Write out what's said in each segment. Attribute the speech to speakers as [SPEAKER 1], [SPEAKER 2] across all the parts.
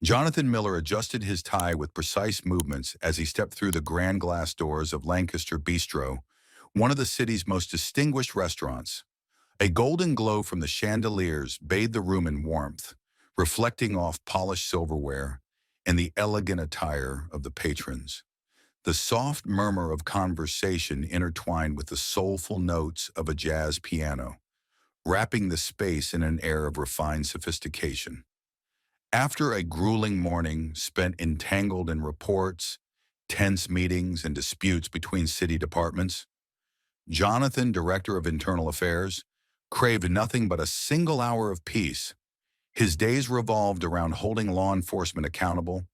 [SPEAKER 1] Jonathan Miller adjusted his tie with precise movements as he stepped through the grand glass doors of Lancaster Bistro, one of the city's most distinguished restaurants. A golden glow from the chandeliers bathed the room in warmth, reflecting off polished silverware and the elegant attire of the patrons. The soft murmur of conversation intertwined with the soulful notes of a jazz piano, wrapping the space in an air of refined sophistication. After a grueling morning spent entangled in reports, tense meetings, and disputes between city departments, Jonathan, Director of Internal Affairs, craved nothing but a single hour of peace. His days revolved around holding law enforcement accountable,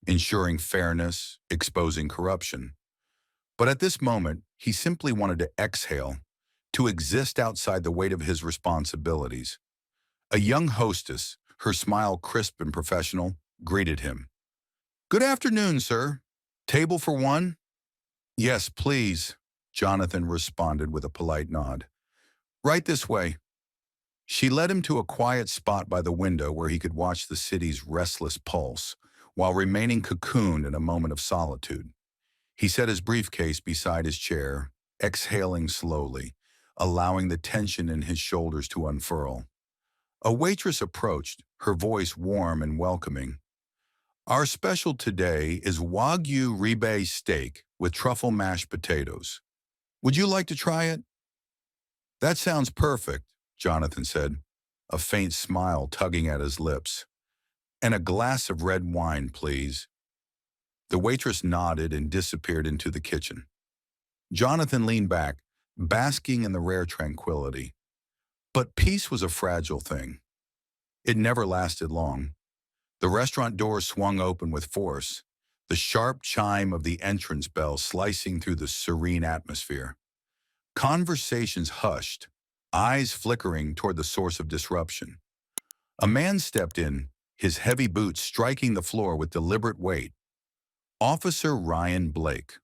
[SPEAKER 1] ensuring fairness, exposing corruption. But at this moment, he simply wanted to exhale, to exist outside the weight of his responsibilities. A young hostess, her smile crisp and professional, greeted him. "Good afternoon, sir. Table for one?" "Yes, please," Jonathan responded with a polite nod. "Right this way." She led him to a quiet spot by the window where he could watch the city's restless pulse, while remaining cocooned in a moment of solitude. He set his briefcase beside his chair, exhaling slowly, allowing the tension in his shoulders to unfurl. A waitress approached, her voice warm and welcoming. "Our special today is Wagyu ribeye steak with truffle mashed potatoes. Would you like to try it?" "That sounds perfect," Jonathan said, a faint smile tugging at his lips. "And a glass of red wine, please." The waitress nodded and disappeared into the kitchen. Jonathan leaned back, basking in the rare tranquility. But peace was a fragile thing. It never lasted long. The restaurant door swung open with force, the sharp chime of the entrance bell slicing through the serene atmosphere. Conversations hushed, eyes flickering toward the source of disruption. A man stepped in, his heavy boots striking the floor with deliberate weight. Officer Ryan Blake,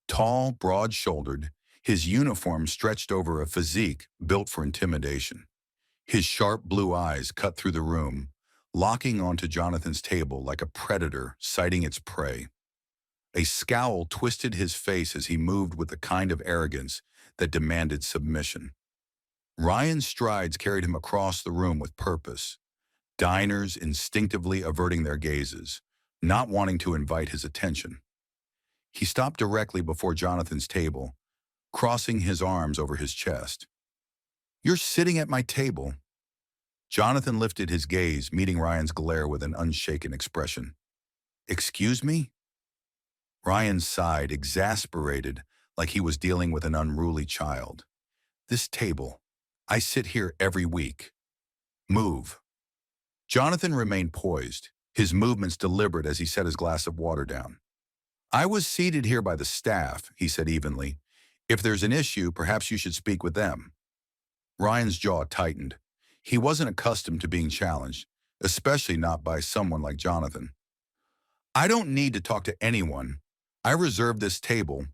[SPEAKER 1] tall, broad-shouldered, his uniform stretched over a physique built for intimidation. His sharp blue eyes cut through the room, locking onto Jonathan's table like a predator sighting its prey. A scowl twisted his face as he moved with the kind of arrogance that demanded submission. Ryan's strides carried him across the room with purpose, diners instinctively averting their gazes, not wanting to invite his attention. He stopped directly before Jonathan's table, crossing his arms over his chest. "You're sitting at my table." Jonathan lifted his gaze, meeting Ryan's glare with an unshaken expression. "Excuse me?" Ryan sighed, exasperated, like he was dealing with an unruly child. "This table. I sit here every week. Move." Jonathan remained poised, his movements deliberate as he set his glass of water down. "I was seated here by the staff," he said evenly. "If there's an issue, perhaps you should speak with them." Ryan's jaw tightened. He wasn't accustomed to being challenged, especially not by someone like Jonathan. "I don't need to talk to anyone. I reserved this table."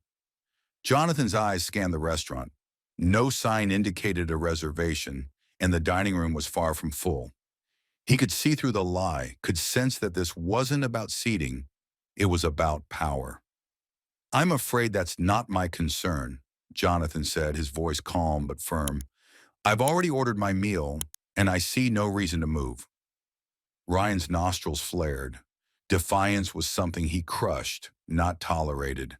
[SPEAKER 1] Jonathan's eyes scanned the restaurant. No sign indicated a reservation, and the dining room was far from full. He could see through the lie, could sense that this wasn't about seating, it was about power. "I'm afraid that's not my concern," Jonathan said, his voice calm but firm. "I've already ordered my meal, and I see no reason to move." Ryan's nostrils flared. Defiance was something he crushed, not tolerated.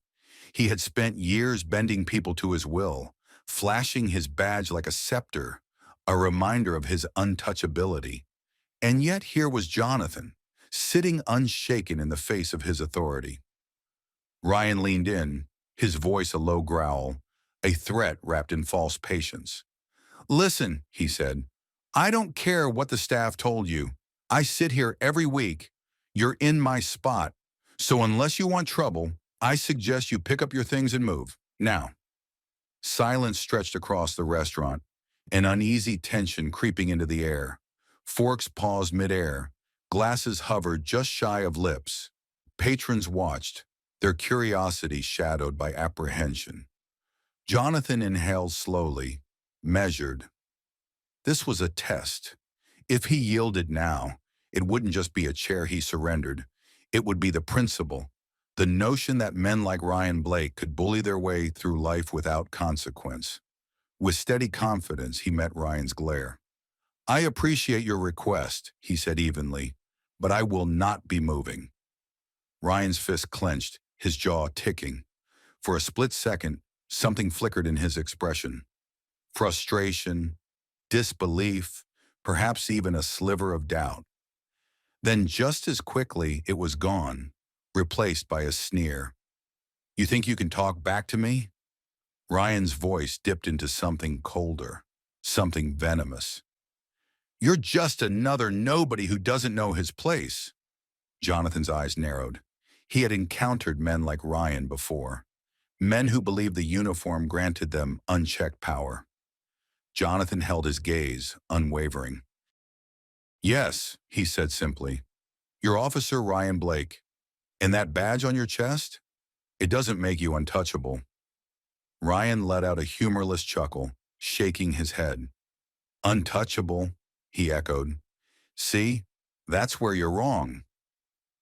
[SPEAKER 1] He had spent years bending people to his will, flashing his badge like a scepter, a reminder of his untouchability. And yet here was Jonathan, sitting unshaken in the face of his authority. Ryan leaned in, his voice a low growl, a threat wrapped in false patience. "Listen," he said, "I don't care what the staff told you. I sit here every week. You're in my spot. So unless you want trouble, I suggest you pick up your things and move. Now." Silence stretched across the restaurant, an uneasy tension creeping into the air. Forks paused midair, glasses hovered just shy of lips. Patrons watched, their curiosity shadowed by apprehension. Jonathan inhaled slowly, measured. This was a test. If he yielded now, It wouldn't just be a chair he surrendered. It would be the principle, the notion that men like Ryan Blake could bully their way through life without consequence. With steady confidence, he met Ryan's glare. "I appreciate your request," he said evenly, "but I will not be moving." Ryan's fist clenched, his jaw ticking. For a split second, something flickered in his expression. Frustration, disbelief, perhaps even a sliver of doubt. Then just as quickly, it was gone, replaced by a sneer. "You think you can talk back to me?" Ryan's voice dipped into something colder, something venomous. "You're just another nobody who doesn't know his place." Jonathan's eyes narrowed. He had encountered men like Ryan before, men who believed the uniform granted them unchecked power. Jonathan held his gaze, unwavering. "Yes," he said simply. "You're Officer Ryan Blake. And that badge on your chest? It doesn't make you untouchable." Ryan let out a humorless chuckle, shaking his head. "Untouchable," he echoed. "See, that's where you're wrong."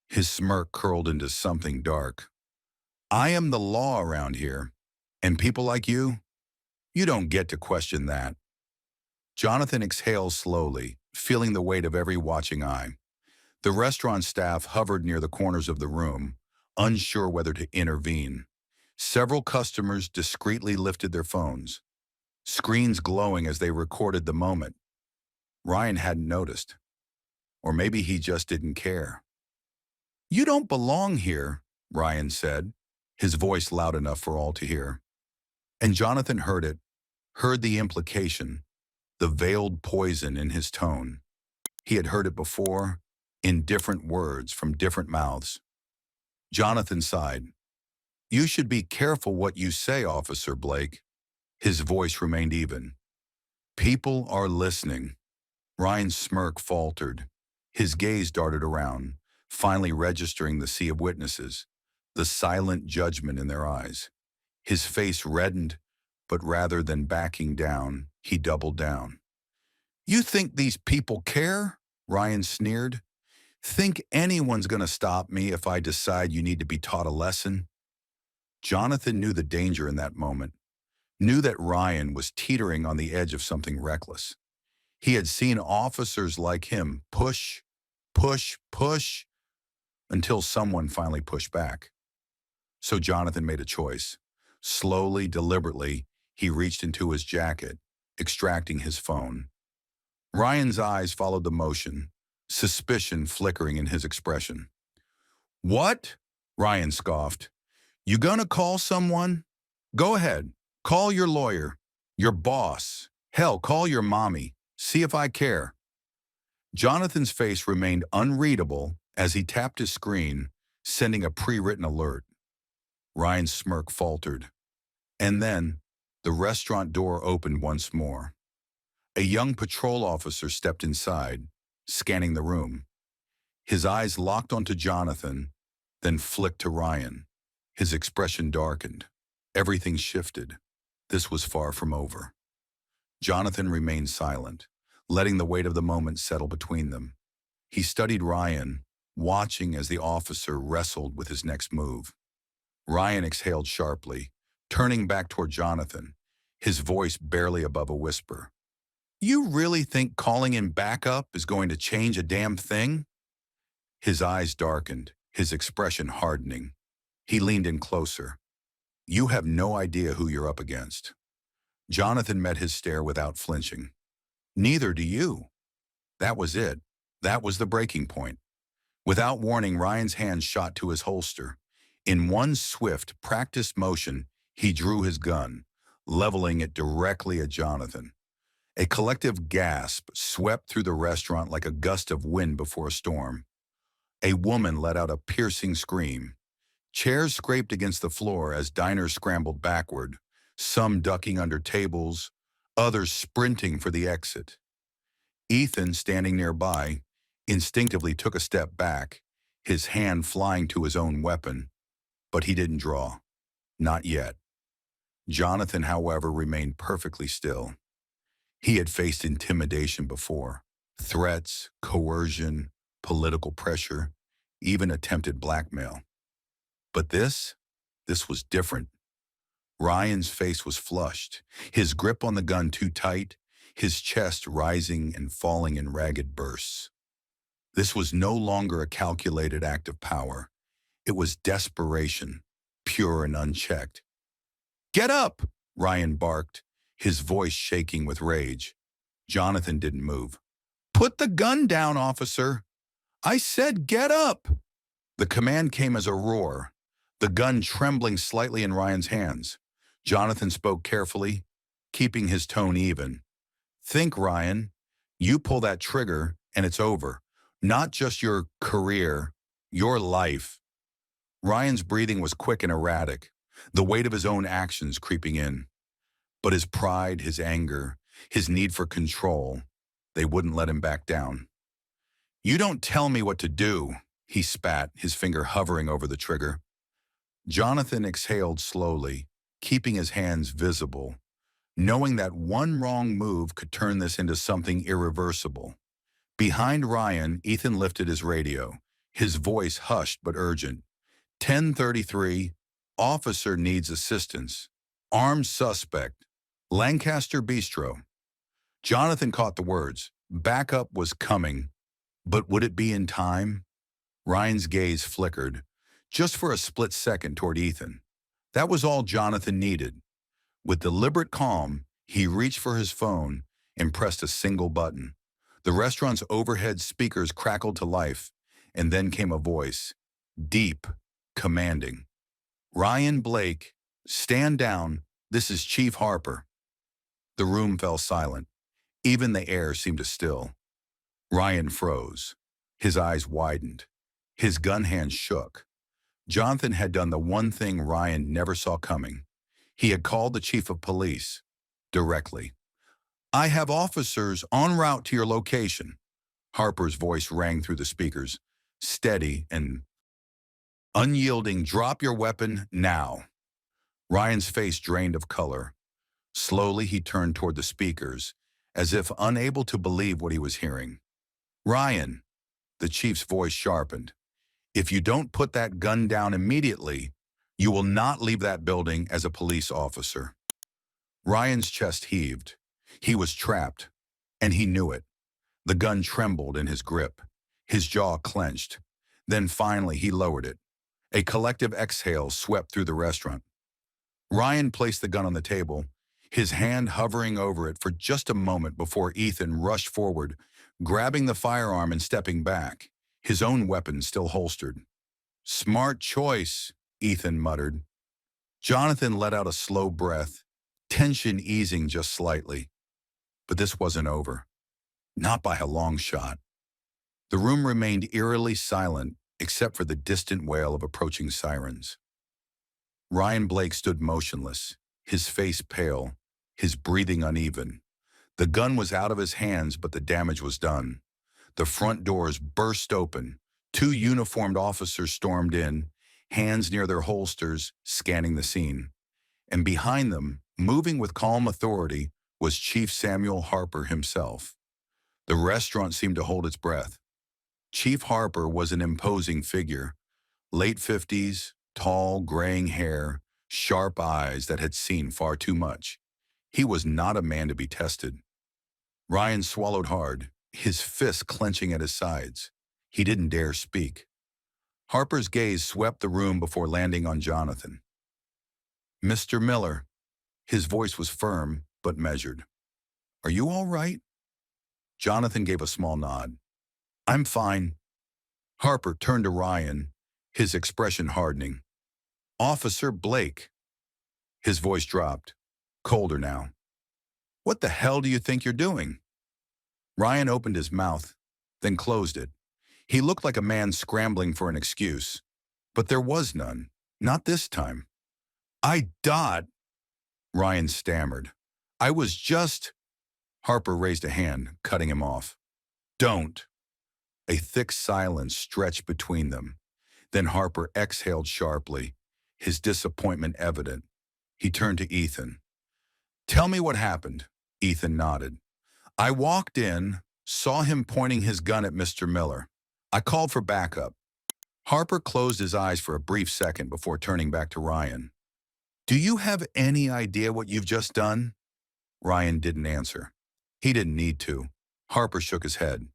[SPEAKER 1] His smirk curled into something dark. "I am the law around here, and people like you don't get to question that." Jonathan exhaled slowly, feeling the weight of every watching eye. The restaurant staff hovered near the corners of the room, unsure whether to intervene. Several customers discreetly lifted their phones, screens glowing as they recorded the moment. Ryan hadn't noticed. Or maybe he just didn't care. "You don't belong here," Ryan said, his voice loud enough for all to hear. And Jonathan heard it, heard the implication, the veiled poison in his tone. He had heard it before, in different words from different mouths. Jonathan sighed. "You should be careful what you say, Officer Blake." His voice remained even. "People are listening." Ryan's smirk faltered. His gaze darted around, finally registering the sea of witnesses, the silent judgment in their eyes. His face reddened, but rather than backing down, he doubled down. "You think these people care?" Ryan sneered. "Think anyone's going to stop me if I decide you need to be taught a lesson?" Jonathan knew the danger in that moment, knew that Ryan was teetering on the edge of something reckless. He had seen officers like him push, push, push, until someone finally pushed back. So Jonathan made a choice. Slowly, deliberately, he reached into his jacket, extracting his phone. Ryan's eyes followed the motion, suspicion flickering in his expression. "What?" Ryan scoffed. "You gonna call someone? Go ahead. Call your lawyer, your boss. Hell, call your mommy. See if I care." Jonathan's face remained unreadable as he tapped his screen, sending a pre-written alert. Ryan's smirk faltered. And then, the restaurant door opened once more. A young patrol officer stepped inside, scanning the room. His eyes locked onto Jonathan, then flicked to Ryan. His expression darkened. Everything shifted. This was far from over. Jonathan remained silent, letting the weight of the moment settle between them. He studied Ryan, watching as the officer wrestled with his next move. Ryan exhaled sharply, turning back toward Jonathan, his voice barely above a whisper. "You really think calling in backup is going to change a damn thing?" His eyes darkened, his expression hardening. He leaned in closer. "You have no idea who you're up against." Jonathan met his stare without flinching. "Neither do you." That was it. That was the breaking point. Without warning, Ryan's hand shot to his holster. In one swift, practiced motion, he drew his gun, leveling it directly at Jonathan. A collective gasp swept through the restaurant like a gust of wind before a storm. A woman let out a piercing scream. Chairs scraped against the floor as diners scrambled backward, some ducking under tables, others sprinting for the exit. Ethan, standing nearby, instinctively took a step back, his hand flying to his own weapon. But he didn't draw. Not yet. Jonathan, however, remained perfectly still. He had faced intimidation before. Threats, coercion, political pressure, even attempted blackmail. But this was different. Ryan's face was flushed, his grip on the gun too tight, his chest rising and falling in ragged bursts. This was no longer a calculated act of power. It was desperation, pure and unchecked. "Get up!" Ryan barked, his voice shaking with rage. Jonathan didn't move. "Put the gun down, officer! I said get up!" The command came as a roar, the gun trembling slightly in Ryan's hands. Jonathan spoke carefully, keeping his tone even. "Think, Ryan. You pull that trigger, and it's over. Not just your career, your life." Ryan's breathing was quick and erratic, the weight of his own actions creeping in. But his pride, his anger, his need for control, they wouldn't let him back down. "You don't tell me what to do," he spat, his finger hovering over the trigger. Jonathan exhaled slowly, keeping his hands visible, knowing that one wrong move could turn this into something irreversible. Behind Ryan, Ethan lifted his radio, his voice hushed but urgent. 1033, officer needs assistance. Armed suspect, Lancaster Bistro. Jonathan caught the words. Backup was coming, but would it be in time? Ryan's gaze flickered, just for a split second toward Ethan. That was all Jonathan needed. With deliberate calm, he reached for his phone and pressed a single button. The restaurant's overhead speakers crackled to life, and then came a voice, deep, commanding. "Ryan Blake, stand down. This is Chief Harper." The room fell silent. Even the air seemed to still. Ryan froze. His eyes widened. His gun hand shook. Jonathan had done the one thing Ryan never saw coming. He had called the chief of police, directly. "I have officers en route to your location." Harper's voice rang through the speakers, steady and unyielding. "Drop your weapon now." Ryan's face drained of color. Slowly he turned toward the speakers, as if unable to believe what he was hearing. "Ryan," the chief's voice sharpened, "if you don't put that gun down immediately, you will not leave that building as a police officer." Ryan's chest heaved. He was trapped, and he knew it. The gun trembled in his grip. His jaw clenched. Then finally he lowered it. A collective exhale swept through the restaurant. Ryan placed the gun on the table, his hand hovering over it for just a moment before Ethan rushed forward, grabbing the firearm and stepping back, his own weapon still holstered. "Smart choice," Ethan muttered. Jonathan let out a slow breath, tension easing just slightly. But this wasn't over. Not by a long shot. The room remained eerily silent, except for the distant wail of approaching sirens. Ryan Blake stood motionless, his face pale, his breathing uneven. The gun was out of his hands, but the damage was done. The front doors burst open. 2 uniformed officers stormed in, hands near their holsters, scanning the scene. And behind them, moving with calm authority, was Chief Samuel Harper himself. The restaurant seemed to hold its breath. Chief Harper was an imposing figure, late 50s, tall, graying hair, sharp eyes that had seen far too much. He was not a man to be tested. Ryan swallowed hard, his fists clenching at his sides. He didn't dare speak. Harper's gaze swept the room before landing on Jonathan. "Mr. Miller," his voice was firm but measured. "Are you all right?" Jonathan gave a small nod. "I'm fine." Harper turned to Ryan, his expression hardening. "Officer Blake." His voice dropped, colder now. "What the hell do you think you're doing?" Ryan opened his mouth, then closed it. He looked like a man scrambling for an excuse, but there was none, not this time. "I dot," Ryan stammered. "I was just—" Harper raised a hand, cutting him off. "Don't." A thick silence stretched between them. Then Harper exhaled sharply, his disappointment evident. He turned to Ethan. "Tell me what happened." Ethan nodded. "I walked in, saw him pointing his gun at Mr. Miller. I called for backup. Harper closed his eyes for a brief second before turning back to Ryan. Do you have any idea what you've just done? Ryan didn't answer. He didn't need to. Harper shook his head.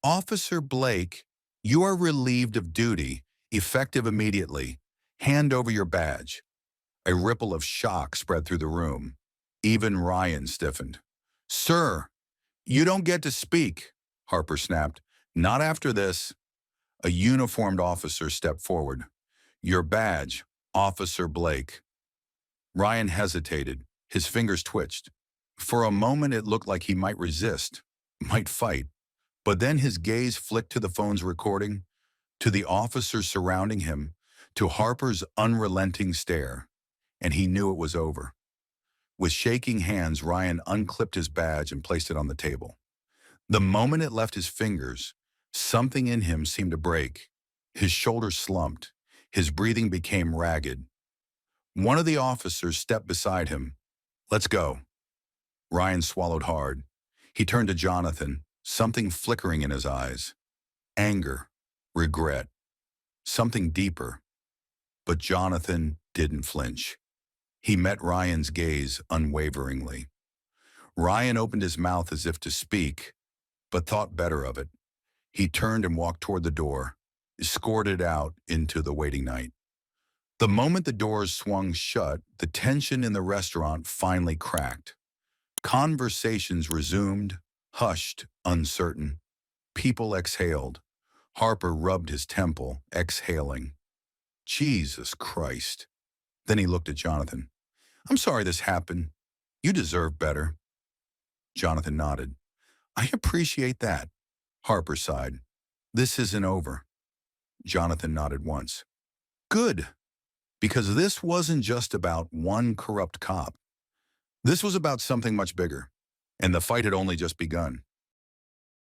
[SPEAKER 1] Officer Blake, you are relieved of duty, effective immediately. Hand over your badge. A ripple of shock spread through the room. Even Ryan stiffened. Sir, you don't get to speak, Harper snapped. Not after this. A uniformed officer stepped forward. Your badge, Officer Blake. Ryan hesitated. His fingers twitched. For a moment it looked like he might resist, might fight. But then his gaze flicked to the phone's recording, to the officers surrounding him, to Harper's unrelenting stare, and he knew it was over. With shaking hands, Ryan unclipped his badge and placed it on the table. The moment it left his fingers, something in him seemed to break. His shoulders slumped. His breathing became ragged. One of the officers stepped beside him. Let's go. Ryan swallowed hard. He turned to Jonathan, something flickering in his eyes. Anger, regret, something deeper. But Jonathan didn't flinch. He met Ryan's gaze unwaveringly. Ryan opened his mouth as if to speak, but thought better of it. He turned and walked toward the door, escorted out into the waiting night. The moment the doors swung shut, the tension in the restaurant finally cracked. Conversations resumed, hushed, uncertain. People exhaled. Harper rubbed his temple, exhaling. Jesus Christ. Then he looked at Jonathan. I'm sorry this happened. You deserve better. Jonathan nodded. I appreciate that. Harper sighed. This isn't over. Jonathan nodded once. Good. Because this wasn't just about one corrupt cop. This was about something much bigger. And the fight had only just begun.